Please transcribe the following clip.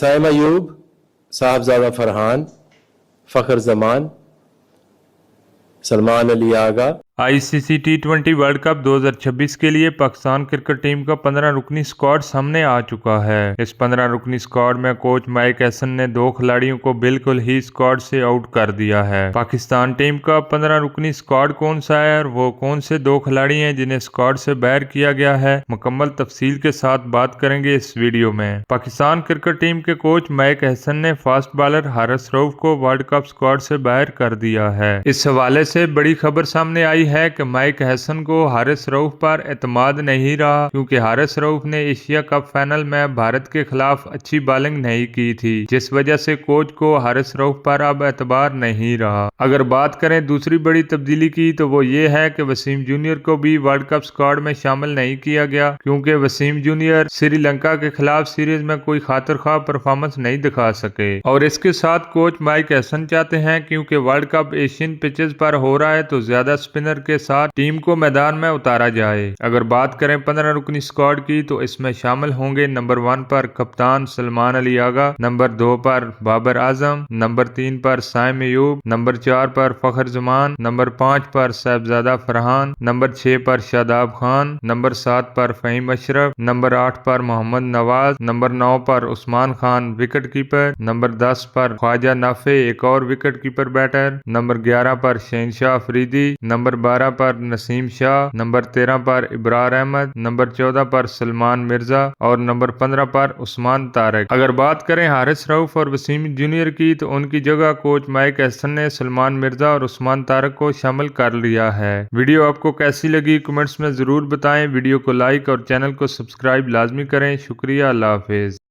Saim Ayub, साहबजादा Farhan, Fakhar Zaman, Salman Ali Agha. ICC टी20 world cup 2026 के लिए Pakistan cricket team का 15 रुकनी स्क्वाड सामने आ चुका है। इस 15 रुकनी स्क्वाड में कोच माइक हैसन ने 2 खिलाड़ियों को बिल्कुल ही स्क्वाड से आउट कर दिया है। पाकिस्तान टीम का 15 रुकनी स्क्वाड कौन सा है और वो कौन से 2 खिलाड़ी हैं जिन्हें स्क्वाड से बाहर किया गया है, मुकम्मल तफसील के साथ बात करेंगे इस वीडियो में। पाकिस्तान क्रिकेट टीम के कोच माइक हैसन ने फास्ट बॉलर हारिस रऊफ को वर्ल्ड कप स्क्वाड से बाहर कर दिया है। इस हवाले से बड़ी खबर सामने आई है कि माइक हैसन को हारिस रऊफ पर एतमाद नहीं रहा, क्योंकि हारिस रऊफ ने एशिया कप फाइनल में भारत के खिलाफ अच्छी बॉलिंग नहीं की थी, जिस वजह से कोच को हारिस रऊफ पर अब एतबार नहीं रहा। अगर बात करें दूसरी बड़ी तब्दीली की तो वो ये है कि वसीम जूनियर को भी वर्ल्ड कप स्क्वाड में शामिल नहीं किया गया, क्योंकि वसीम जूनियर श्रीलंका के खिलाफ सीरीज में कोई खातिर ख्वाह परफॉर्मेंस नहीं दिखा सके। और इसके साथ कोच माइक हैसन चाहते हैं क्योंकि वर्ल्ड कप एशियन पिचेस पर हो रहा है तो ज्यादा स्पिनर के साथ टीम को मैदान में उतारा जाए। अगर बात करें 15 रुकनी स्क्वाड की तो इसमें शामिल होंगे नंबर 1 पर कप्तान सलमान अली आगा, नंबर 2 पर बाबर आजम, नंबर 3 पर साइम अयूब, नंबर 4 पर फखर जमान, नंबर 5 पर साहबजादा फरहान, नंबर 6 पर शादाब खान, नंबर 7 पर फहीम अशरफ, नंबर 8 पर मोहम्मद नवाज, नंबर 9 पर Usman Khan wicket keeper, number 10 पर ख्वाजा नाफे एक और विकेट कीपर बैटर, नंबर 11 पर शहनशाह अफरीदी, नंबर 12 पर नसीम शाह, नंबर 13 पर इब्रार अहमद, नंबर 14 पर सलमान मिर्जा और नंबर 15 पर उस्मान तारिक। अगर बात करें हारिस रऊफ और वसीम जूनियर की तो उनकी जगह कोच माइक हैसन ने सलमान मिर्जा और उस्मान तारिक को शामिल कर लिया है। वीडियो आपको कैसी लगी कमेंट्स में जरूर बताएं। वीडियो को लाइक और चैनल को सब्सक्राइब लाजमी करें। शुक्रिया, अल्लाह हाफिज।